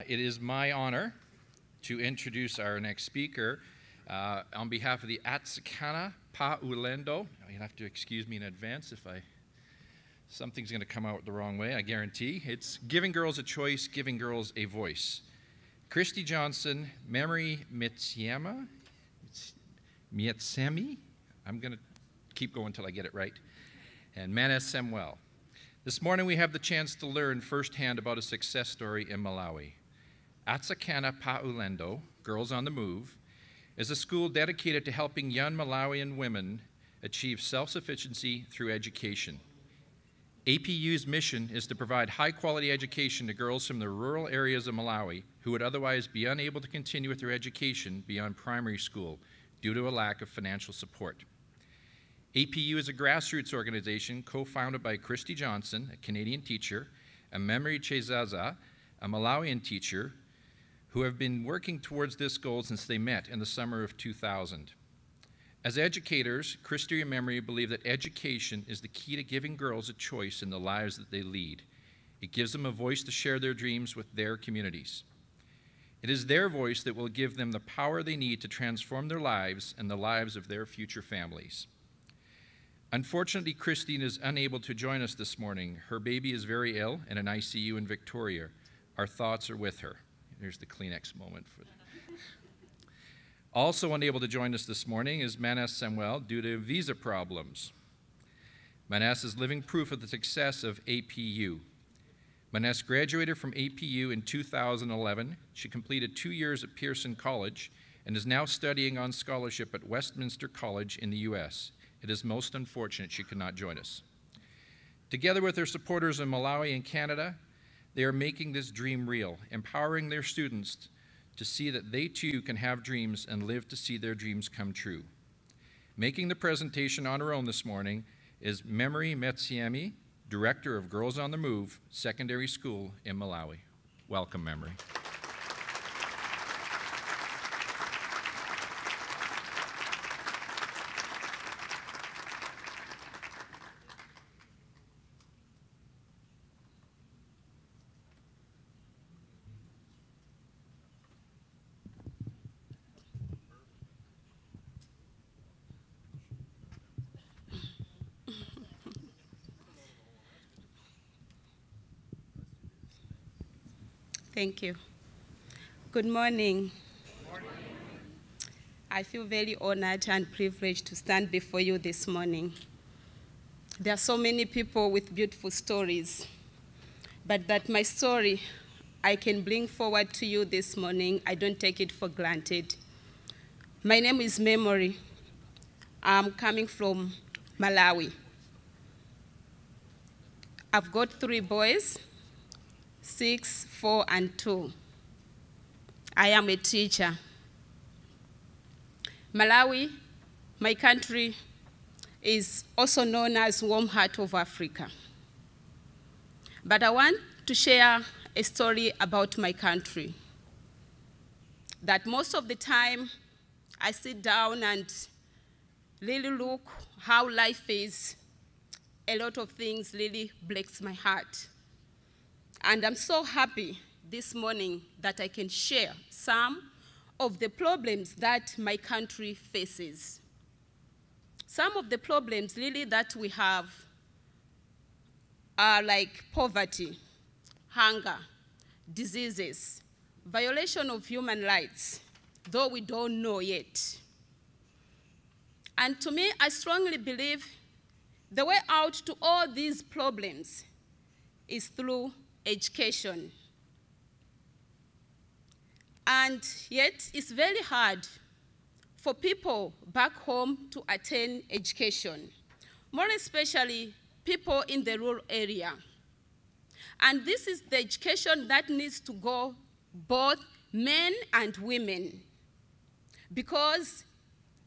It is my honor to introduce our next speaker on behalf of the Atsakana Pa'ulendo. You'll have to excuse me in advance if something's going to come out the wrong way, I guarantee. It's Giving Girls a Choice, Giving Girls a Voice. Christy Johnson, Memory Mitsemi, I'm going to keep going until I get it right, and Manes Samuel. This morning we have the chance to learn firsthand about a success story in Malawi. Atsakana Pa'ulendo, Girls on the Move, is a school dedicated to helping young Malawian women achieve self-sufficiency through education. APU's mission is to provide high-quality education to girls from the rural areas of Malawi who would otherwise be unable to continue with their education beyond primary school due to a lack of financial support. APU is a grassroots organization co-founded by Christy Johnson, a Canadian teacher, and Memory Chezaza, a Malawian teacher, who have been working towards this goal since they met in the summer of 2000. As educators, Christy and Memory believe that education is the key to giving girls a choice in the lives that they lead. It gives them a voice to share their dreams with their communities. It is their voice that will give them the power they need to transform their lives and the lives of their future families. Unfortunately, Christine is unable to join us this morning. Her baby is very ill in an ICU in Victoria. Our thoughts are with her. Here's the Kleenex moment for them. Also unable to join us this morning is Manes Samuel due to visa problems. Manes is living proof of the success of APU. Manes graduated from APU in 2011. She completed 2 years at Pearson College and is now studying on scholarship at Westminster College in the US. It is most unfortunate she could not join us. Together with her supporters in Malawi and Canada, they are making this dream real, empowering their students to see that they too can have dreams and live to see their dreams come true. Making the presentation on her own this morning is Memory Mitsemi, Director of Girls on the Move Secondary School in Malawi. Welcome, Memory. Thank you. Good morning. Good morning. I feel very honored and privileged to stand before you this morning. There are so many people with beautiful stories, but that my story I can bring forward to you this morning, I don't take it for granted. My name is Memory. I'm coming from Malawi. I've got 3 boys. 6, 4, and 2. I am a teacher. Malawi, my country, is also known as warm heart of Africa. But I want to share a story about my country. That most of the time, I sit down and really look how life is. A lot of things really breaks my heart. And I'm so happy this morning that I can share some of the problems that my country faces. Some of the problems really that we have are like poverty, hunger, diseases, violation of human rights, though we don't know yet. And to me, I strongly believe the way out to all these problems is through education. And yet, it's very hard for people back home to attain education, more especially people in the rural area. And this is the education that needs to go both men and women, because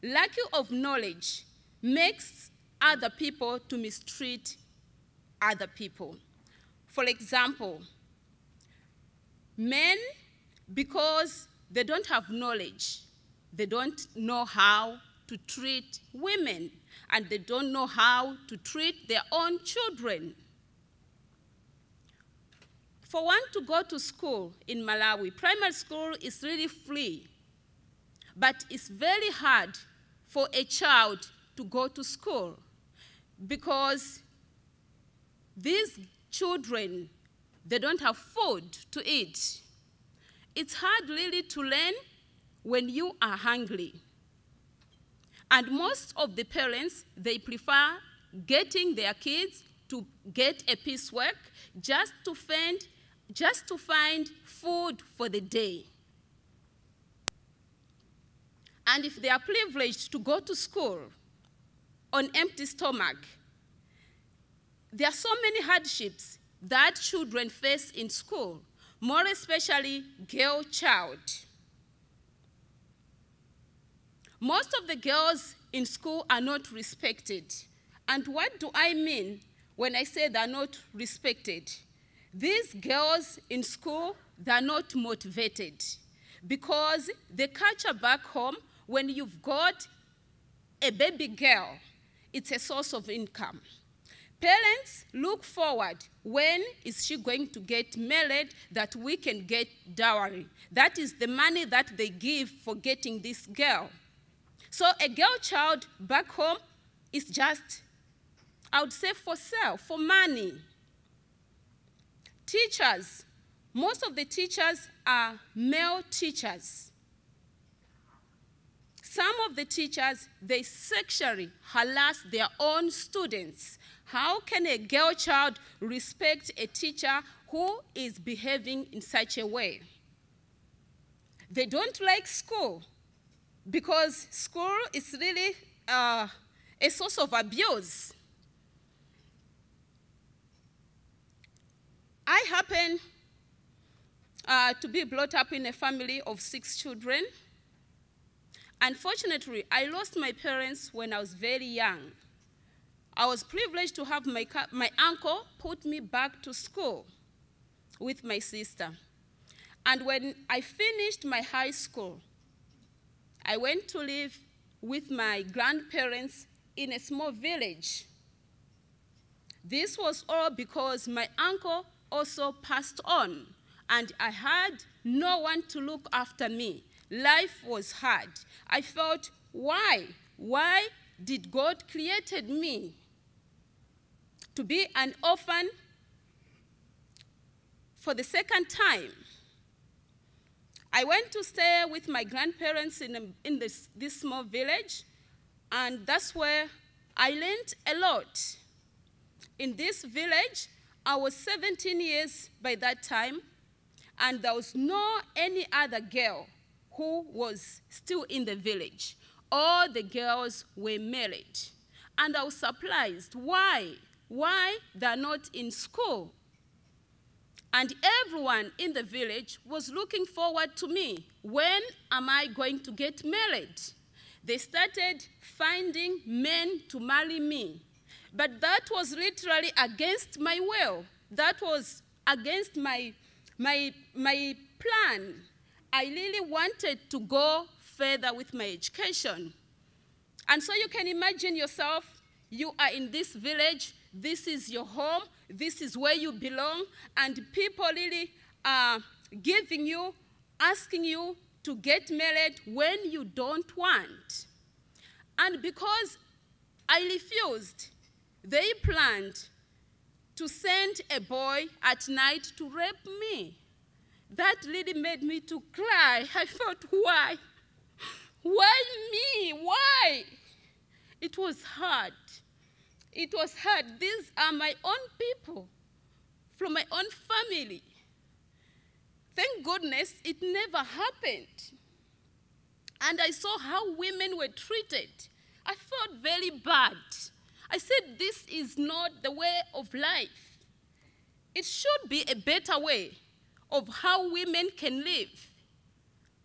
lack of knowledge makes other people to mistreat other people. For example, men, because they don't have knowledge, they don't know how to treat women, and they don't know how to treat their own children. For one to go to school in Malawi, primary school is really free, but it's very hard for a child to go to school because these children, they don't have food to eat. It's hard really to learn when you are hungry. And most of the parents, they prefer getting their kids to get a piecework just to find food for the day. And if they are privileged to go to school on empty stomach, there are so many hardships that children face in school, more especially girl child. Most of the girls in school are not respected. And what do I mean when I say they're not respected? These girls in school, they're not motivated because the culture back home, when you've got a baby girl, it's a source of income. Parents look forward, when is she going to get married that we can get dowry? That is the money that they give for getting this girl. So a girl child back home is just, I would say, for sale, for money. Teachers, most of the teachers are male teachers. Some of the teachers, they sexually harass their own students. How can a girl child respect a teacher who is behaving in such a way? They don't like school because school is really a source of abuse. I happen to be brought up in a family of 6 children. Unfortunately, I lost my parents when I was very young. I was privileged to have my uncle put me back to school with my sister. And when I finished my high school, I went to live with my grandparents in a small village. This was all because my uncle also passed on, and I had no one to look after me. Life was hard. I felt, why? Why did God created me to be an orphan for the second time? I went to stay with my grandparents in this small village, and that's where I learned a lot. In this village, I was 17 years by that time, and there was no any other girl who was still in the village. All the girls were married. And I was surprised. Why? Why they're not in school? And everyone in the village was looking forward to me. When am I going to get married? They started finding men to marry me. But that was literally against my will. That was against my plan. I really wanted to go further with my education. And so you can imagine yourself, you are in this village, this is your home, this is where you belong, and people really are giving you, asking you to get married when you don't want. And because I refused, they planned to send a boy at night to rape me. That really made me to cry. I thought, why? Why me? Why? It was hard. It was hard. These are my own people, from my own family. Thank goodness it never happened. And I saw how women were treated. I felt very bad. I said, this is not the way of life. It should be a better way of how women can live.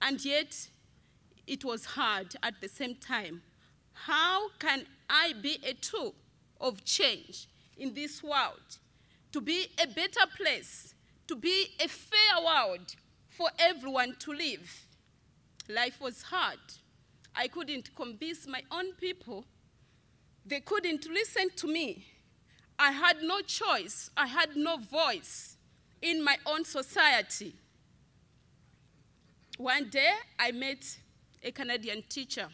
And yet, it was hard at the same time. How can I be a tool of change in this world, to be a better place, to be a fair world for everyone to live? Life was hard. I couldn't convince my own people. They couldn't listen to me. I had no choice. I had no voice in my own society. One day, I met a Canadian teacher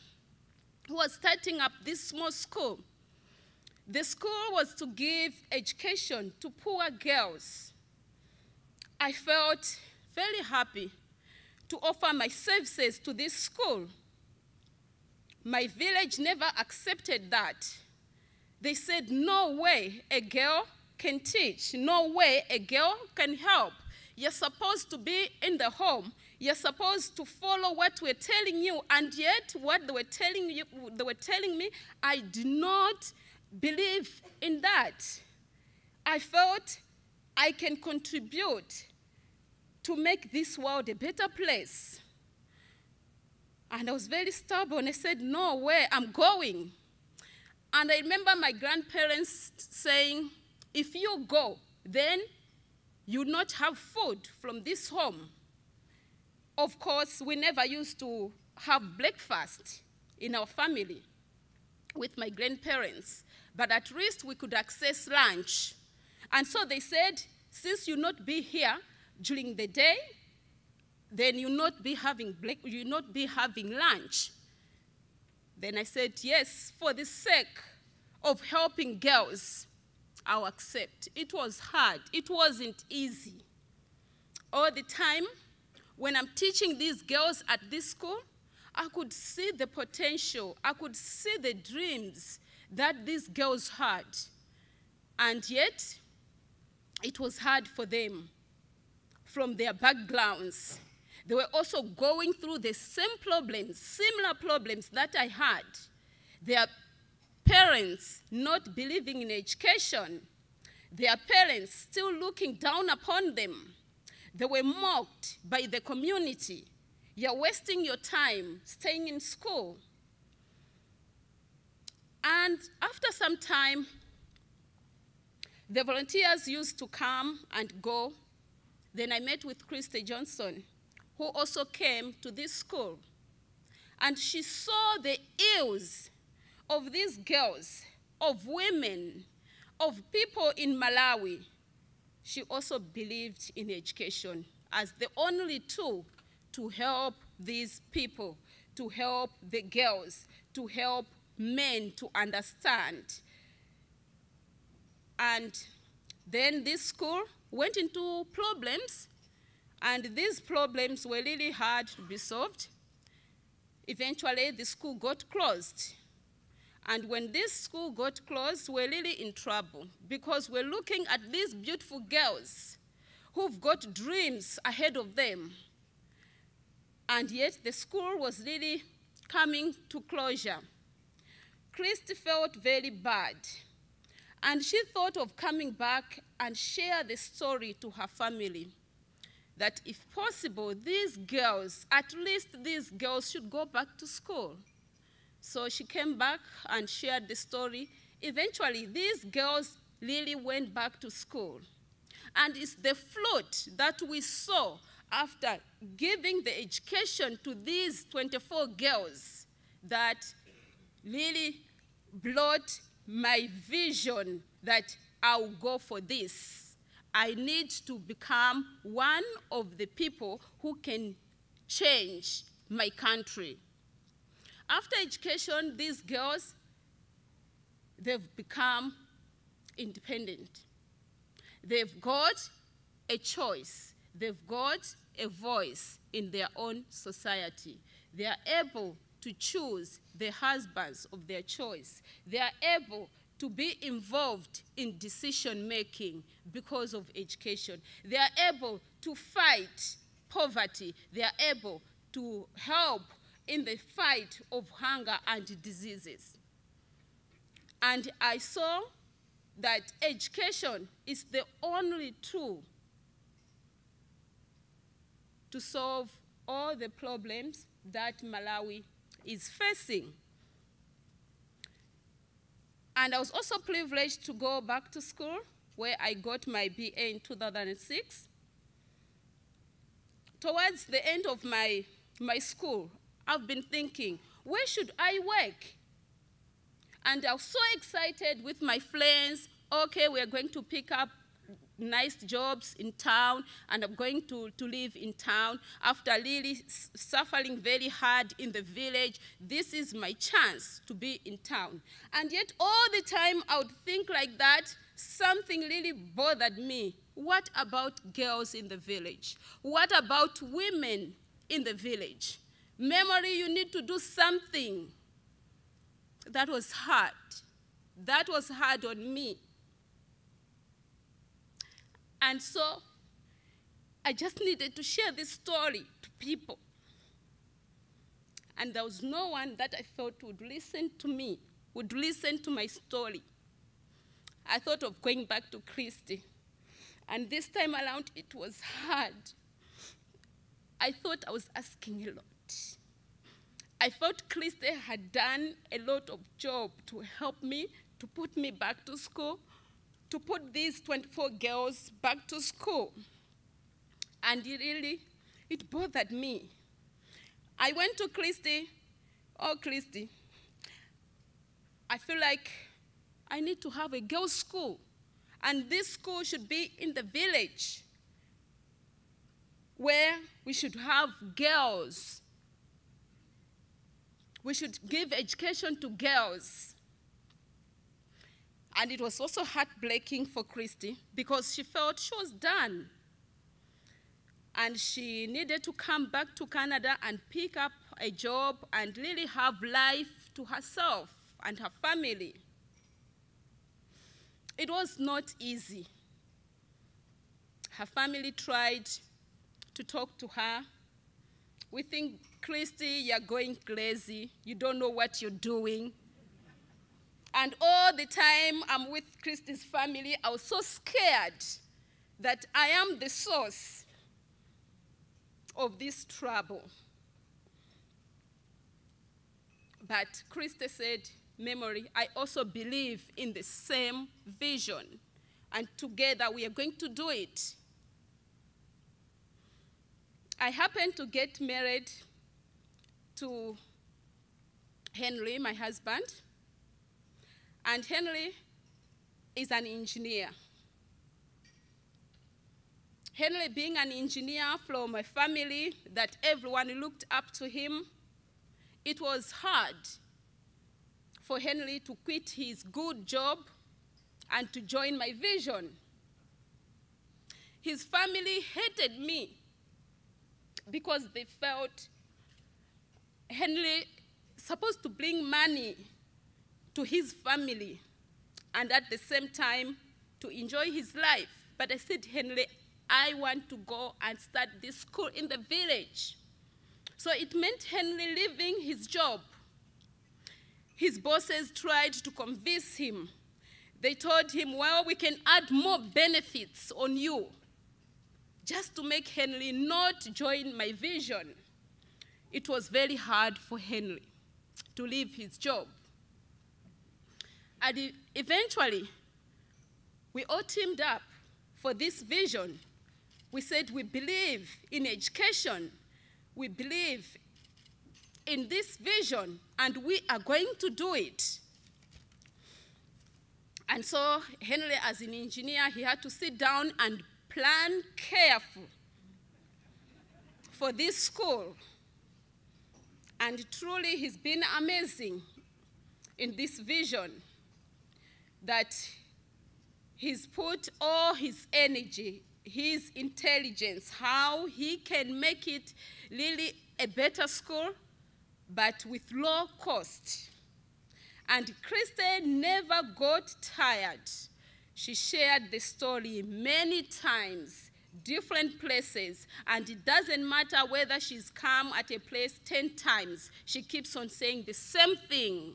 who was starting up this small school. The school was to give education to poor girls. I felt very happy to offer my services to this school. My village never accepted that. They said, no way a girl can teach. No way a girl can help. You're supposed to be in the home. You're supposed to follow what we're telling you. And yet, what they were telling me, I did not believe in that. I felt I can contribute to make this world a better place. And I was very stubborn. I said, no way, I'm going. And I remember my grandparents saying, if you go, then you will not have food from this home. Of course, we never used to have breakfast in our family with my grandparents, but at least we could access lunch. And so they said, since you not be here during the day, then you'll not be having lunch. Then I said, yes, for the sake of helping girls, I'll accept. It was hard. It wasn't easy. All the time, when I'm teaching these girls at this school, I could see the potential. I could see the dreams that these girls had. And yet, it was hard for them from their backgrounds. They were also going through the same problems, similar problems that I had. Their parents not believing in education. Their parents still looking down upon them. They were mocked by the community. You're wasting your time staying in school. And after some time, the volunteers used to come and go. Then I met with Christy Johnson, who also came to this school. And she saw the ills of these girls, of women, of people in Malawi. She also believed in education as the only tool to help these people, to help the girls, to help men to understand. And then this school went into problems, and these problems were really hard to be solved. Eventually, the school got closed. And when this school got closed, we're really in trouble because we're looking at these beautiful girls who've got dreams ahead of them. And yet the school was really coming to closure. Christy felt very bad. And she thought of coming back and share the story to her family, that if possible, these girls, at least these girls, should go back to school. So she came back and shared the story. Eventually, these girls really went back to school. And it's the fruit that we saw after giving the education to these 24 girls that really brought my vision that I'll go for this. I need to become one of the people who can change my country. After education, these girls, they've become independent. They've got a choice. They've got a voice in their own society. They are able to choose the husbands of their choice. They are able to be involved in decision-making because of education. They are able to fight poverty. They are able to help in the fight of hunger and diseases. And I saw that education is the only tool to solve all the problems that Malawi is facing. And I was also privileged to go back to school, where I got my BA in 2006. Towards the end of my school, I've been thinking, where should I work? And I was so excited with my friends. Okay, we're going to pick up nice jobs in town, and I'm going to live in town. After really suffering very hard in the village, this is my chance to be in town. And yet all the time I would think like that, something really bothered me. What about girls in the village? What about women in the village? Memory, you need to do something. That was hard. That was hard on me. And so I just needed to share this story to people. And there was no one that I felt would listen to me, would listen to my story. I thought of going back to Christy. And this time around, it was hard. I thought I was asking a lot. I felt Christy had done a lot of job to help me, to put me back to school, to put these 24 girls back to school. And it bothered me. I went to Christy. Oh, Christy, I feel like I need to have a girls' school. And this school should be in the village where we should have girls. We should give education to girls. And it was also heartbreaking for Christy because she felt she was done. And she needed to come back to Canada and pick up a job and really have life to herself and her family. It was not easy. Her family tried to talk to her. We think, Christy, you're going crazy. You don't know what you're doing. And all the time I'm with Christy's family, I was so scared that I am the source of this trouble. But Christy said, Memory, I also believe in the same vision, and together we are going to do it. I happened to get married to Henry, my husband, and Henry is an engineer. Henry being an engineer from a family that everyone looked up to him, it was hard for Henry to quit his good job and to join my vision. His family hated me because they felt Henry supposed to bring money to his family and at the same time to enjoy his life. But I said, Henry, I want to go and start this school in the village. So it meant Henry leaving his job. His bosses tried to convince him. They told him, well, we can add more benefits on you, just to make Henry not join my vision. It was very hard for Henry to leave his job. And eventually, we all teamed up for this vision. We said we believe in education. We believe in this vision, and we are going to do it. And so Henry, as an engineer, he had to sit down and plan carefully for this school. And truly, he's been amazing in this vision, that he's put all his energy, his intelligence, how he can make it really a better school, but with low cost. And Christy never got tired. She shared the story many times, different places, and it doesn't matter whether she's come at a place 10 times, she keeps on saying the same thing.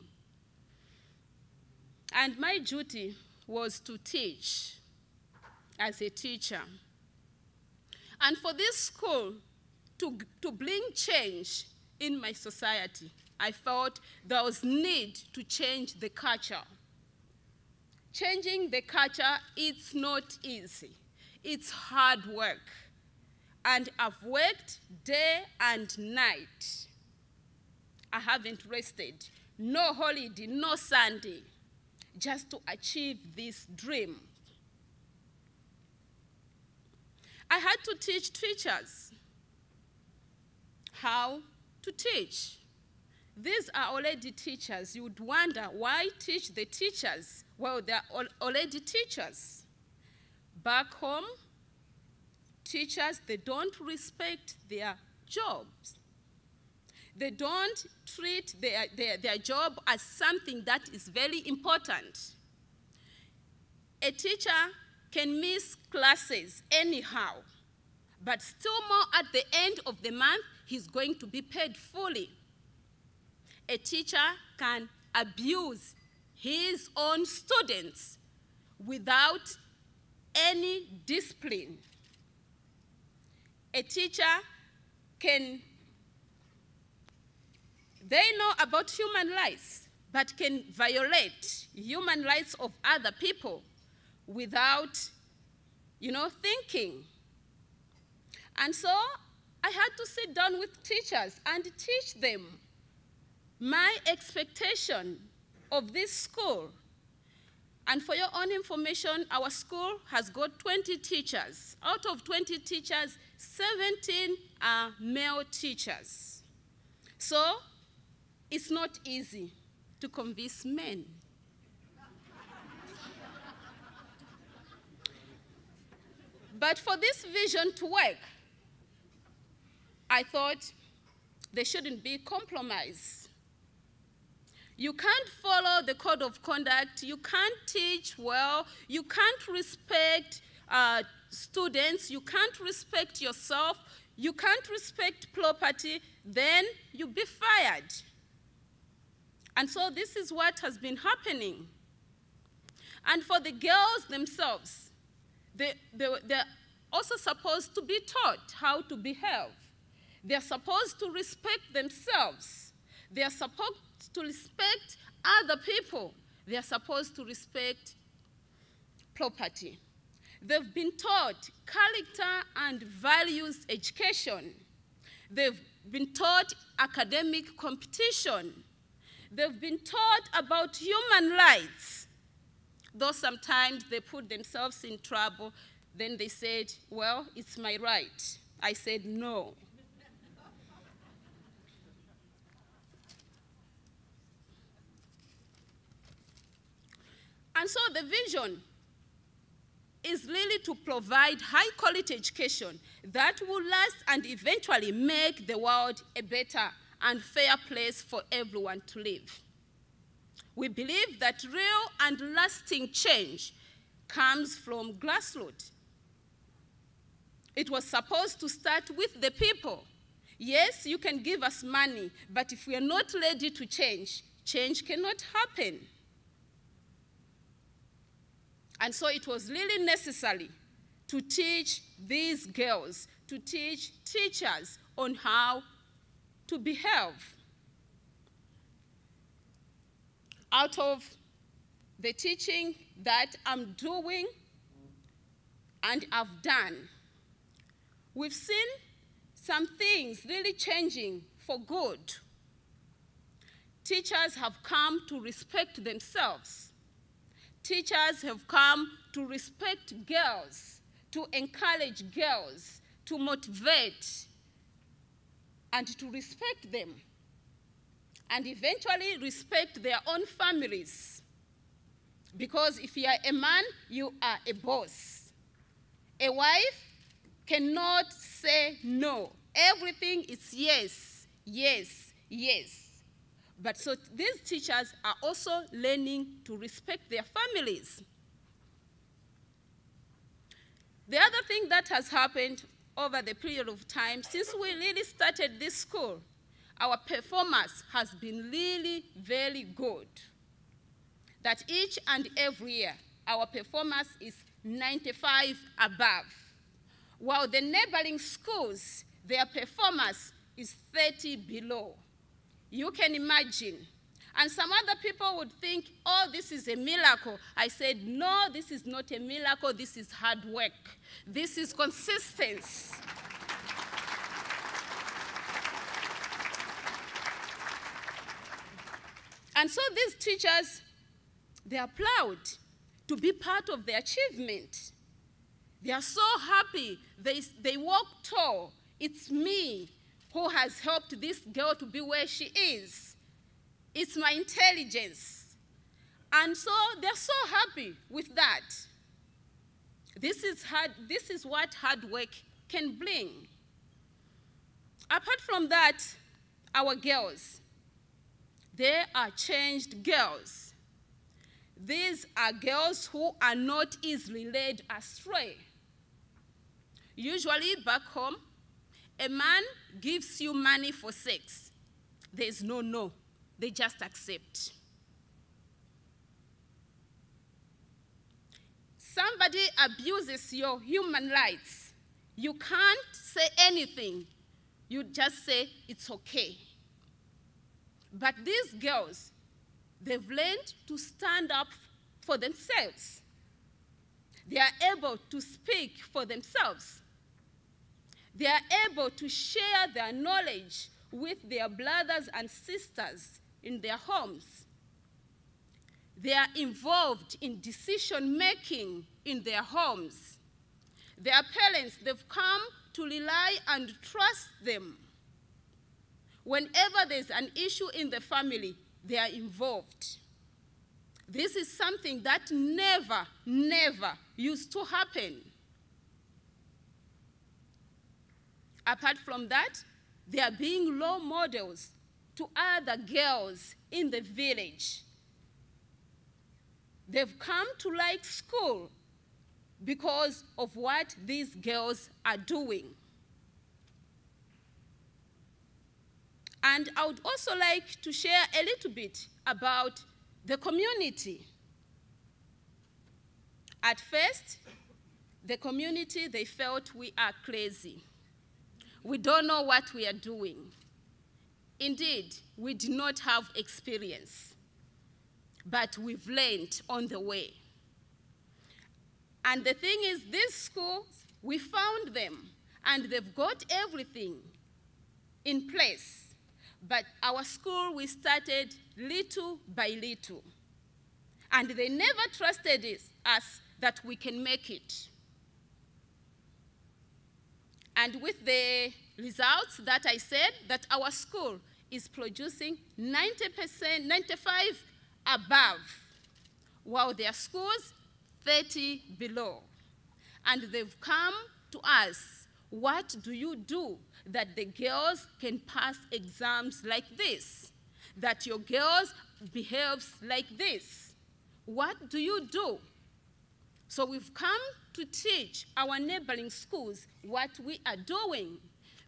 And my duty was to teach as a teacher. And for this school to bring change in my society, I felt there was need to change the culture. Changing the culture, it's not easy. It's hard work. And I've worked day and night. I haven't rested. No holiday, no Sunday, just to achieve this dream. I had to teach teachers how to teach. These are already teachers. You would wonder, why teach the teachers? Well, they're already teachers. Back home, teachers, they don't respect their jobs. They don't treat their job as something that is very important. A teacher can miss classes anyhow, but still more at the end of the month, he's going to be paid fully. A teacher can abuse his own students without any discipline. A teacher they know about human rights, but can violate human rights of other people without, thinking. And so I had to sit down with teachers and teach them my expectation of this school. And for your own information, our school has got 20 teachers. Out of 20 teachers, 17 are male teachers. So it's not easy to convince men. But for this vision to work, I thought there shouldn't be compromise. You can't follow the code of conduct, you can't teach well, you can't respect students, you can't respect yourself, you can't respect property, then you'll be fired. And so this is what has been happening. And for the girls themselves, they're also supposed to be taught how to behave. They're supposed to respect themselves. They're supposed to respect other people. They're supposed to respect property. They've been taught character and values education. They've been taught academic competition. They've been taught about human rights. Though sometimes they put themselves in trouble, then they said, well, it's my right. I said, no. And so the vision is really to provide high-quality education that will last and eventually make the world a better and fair place for everyone to live. We believe that real and lasting change comes from grassroots. It was supposed to start with the people. Yes, you can give us money, but if we are not ready to change, change cannot happen. And so it was really necessary to teach these girls, to teach teachers on how to behave. Out of the teaching that I'm doing and I've done, we've seen some things really changing for good. Teachers have come to respect themselves. Teachers have come to respect girls, to encourage girls, to motivate, and to respect them, and eventually respect their own families. Because if you are a man, you are a boss. A wife cannot say no. Everything is yes, yes, yes. But so these teachers are also learning to respect their families. The other thing that has happened over the period of time, since we really started this school, our performance has been really very good. That each and every year, our performance is 95 above. While the neighboring schools, their performance is 30 below. You can imagine. And some other people would think, oh, this is a miracle. I said, no, this is not a miracle. This is hard work. This is consistency. And so these teachers, they are proud to be part of the achievement. They are so happy they walk tall. It's me who has helped this girl to be where she is. It's my intelligence. And so they're so happy with that. This is what hard work can bring. Apart from that, our girls, they are changed girls. These are girls who are not easily led astray. Usually back home, a man gives you money for sex. There's no no. They just accept. Somebody abuses your human rights. You can't say anything. You just say, it's okay. But these girls, they've learned to stand up for themselves. They are able to speak for themselves. They are able to share their knowledge with their brothers and sisters in their homes. They are involved in decision-making in their homes. Their parents, they've come to rely and trust them. Whenever there's an issue in the family, they are involved. This is something that never, never used to happen. Apart from that, they are being role models to other girls in the village. They've come to like school because of what these girls are doing. And I would also like to share a little bit about the community. At first, the community, they felt we are crazy. We don't know what we are doing. Indeed, we did not have experience, but we've learned on the way. And the thing is, these schools, we found them, and they've got everything in place. But our school, we started little by little. And they never trusted us that we can make it. And with the results that I said, that our school is producing 90%, 95 above, while their schools 30 below. And they've come to us, what do you do that the girls can pass exams like this? That your girls behaves like this? What do you do? So we've come to teach our neighboring schools what we are doing.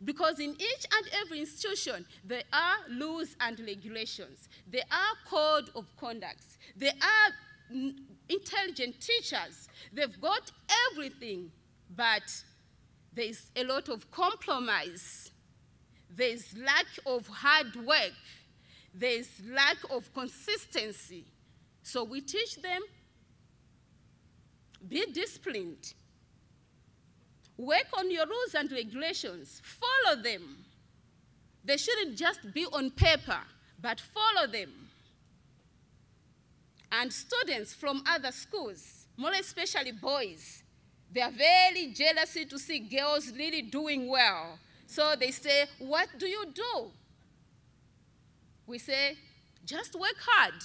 Because in each and every institution, there are rules and regulations. There are code of conducts. There are intelligent teachers. They've got everything, but there's a lot of compromise. There's lack of hard work. There's lack of consistency. So we teach them, be disciplined. Work on your rules and regulations. Follow them. They shouldn't just be on paper, but follow them. And students from other schools, more especially boys, they are very jealous to see girls really doing well. So they say, what do you do? We say, just work hard.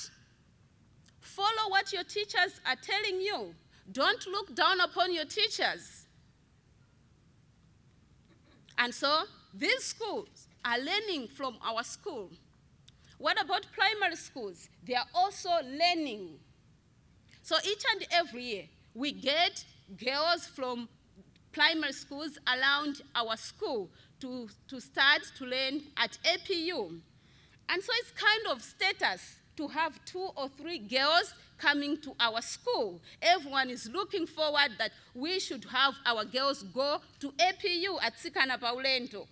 Follow what your teachers are telling you. Don't look down upon your teachers. And so these schools are learning from our school. What about primary schools? They are also learning. So each and every year, we get girls from primary schools around our school to start to learn at APU. And so it's kind of status to have 2 or 3 girls coming to our school. Everyone is looking forward that we should have our girls go to APU at Sikana Paulento.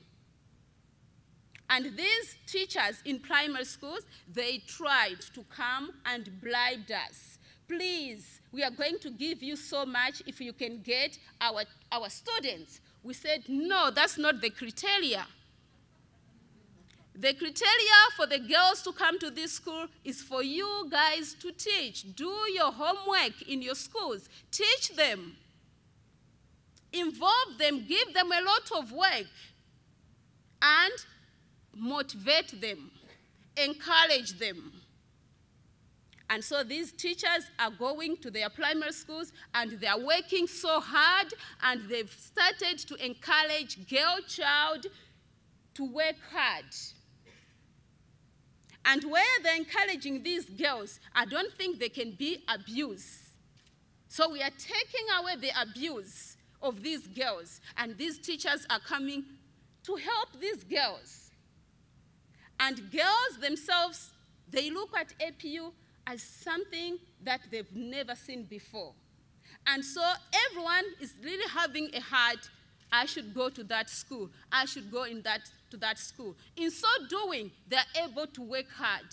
And these teachers in primary schools, they tried to come and bribe us. Please, we are going to give you so much if you can get our students. We said, no, that's not the criteria. The criteria for the girls to come to this school is for you guys to teach. Do your homework in your schools. Teach them. involve them, give them a lot of work, and motivate them, encourage them. And so these teachers are going to their primary schools and they are working so hard, and they've started to encourage girl child to work hard. And where they're encouraging these girls, I don't think they can be abused. So we are taking away the abuse of these girls, and these teachers are coming to help these girls. And girls themselves, they look at APU as something that they've never seen before. And so everyone is really having a heart, I should go to that school, I should go to that school. In so doing, they're able to work hard.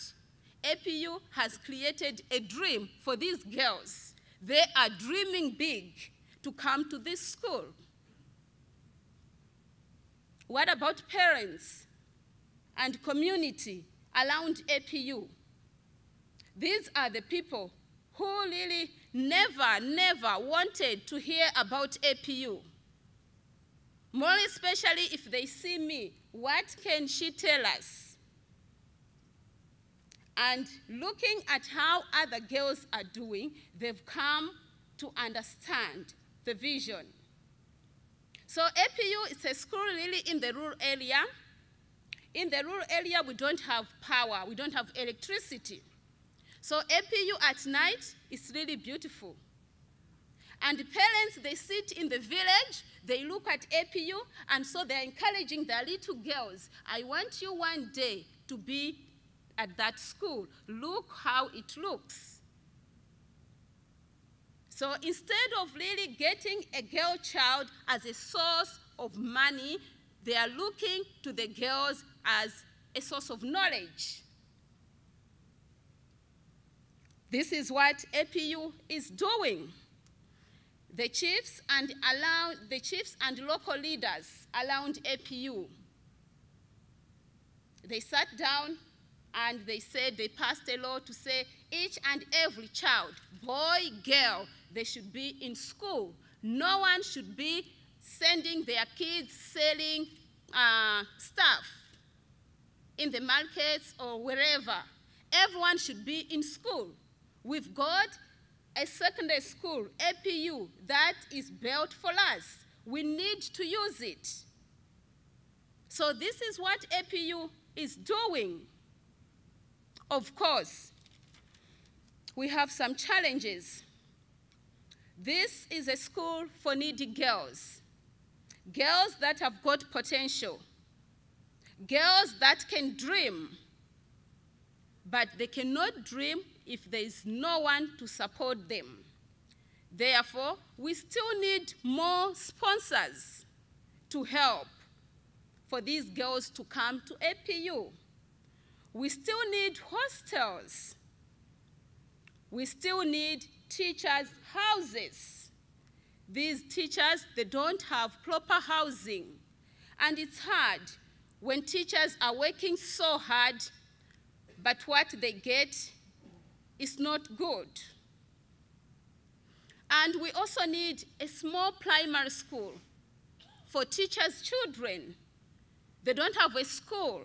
APU has created a dream for these girls. They are dreaming big to come to this school. What about parents and community around APU? These are the people who really never wanted to hear about APU. More especially if they see me, what can she tell us? And looking at how other girls are doing, they've come to understand the vision. So APU is a school really in the rural area. In the rural area, we don't have power, we don't have electricity. So APU at night is really beautiful. And the parents, they sit in the village, they look at APU, and so they're encouraging their little girls, I want you one day to be at that school. Look how it looks. So instead of really getting a girl child as a source of money, they are looking to the girls as a source of knowledge. This is what APU is doing. The chiefs and local leaders around APU, they sat down and they said, they passed a law to say each and every child, boy, girl, they should be in school. No one should be sending their kids selling stuff in the markets or wherever. Everyone should be in school. We've got a secondary school, APU, that is built for us. We need to use it. So this is what APU is doing. Of course, we have some challenges. This is a school for needy girls, girls that have got potential, girls that can dream, but they cannot dream if there is no one to support them. Therefore, we still need more sponsors to help for these girls to come to APU. We still need hostels. We still need teachers' houses. These teachers, they don't have proper housing. And it's hard when teachers are working so hard, but what they get is not good. And we also need a small primary school for teachers' children. They don't have a school.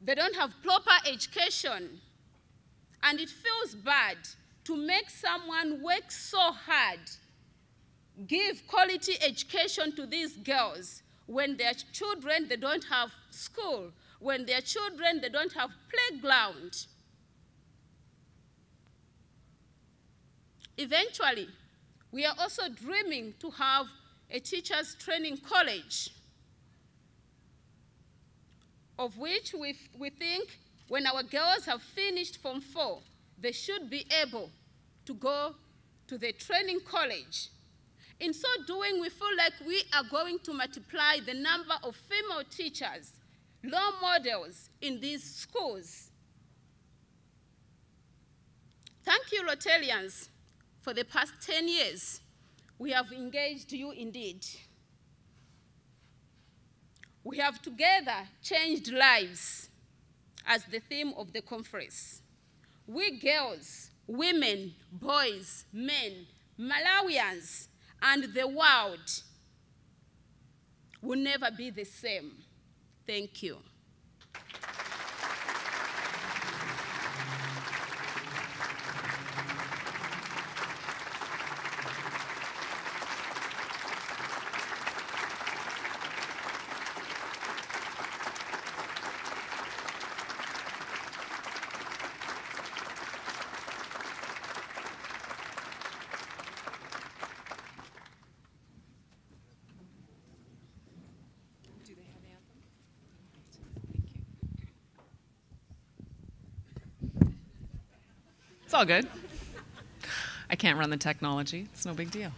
They don't have proper education. And it feels bad to make someone work so hard, give quality education to these girls when their children, they don't have school, when their children, they don't have playground. Eventually, we are also dreaming to have a teachers' training college, of which we think when our girls have finished Form 4, they should be able to go to the training college. In so doing, we feel like we are going to multiply the number of female teachers, role models in these schools. Thank you, Rotarians. For the past 10 years, we have engaged you indeed. We have together changed lives as the theme of the conference. We girls, women, boys, men, Malawians and the world will never be the same. Thank you. It's all good. I can't run the technology. It's no big deal.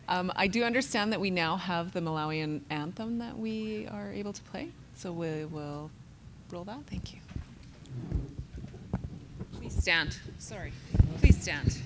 I do understand that we now have the Malawian anthem that we are able to play, so we will roll that. Thank you. Please stand. Sorry. Please stand.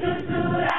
Susura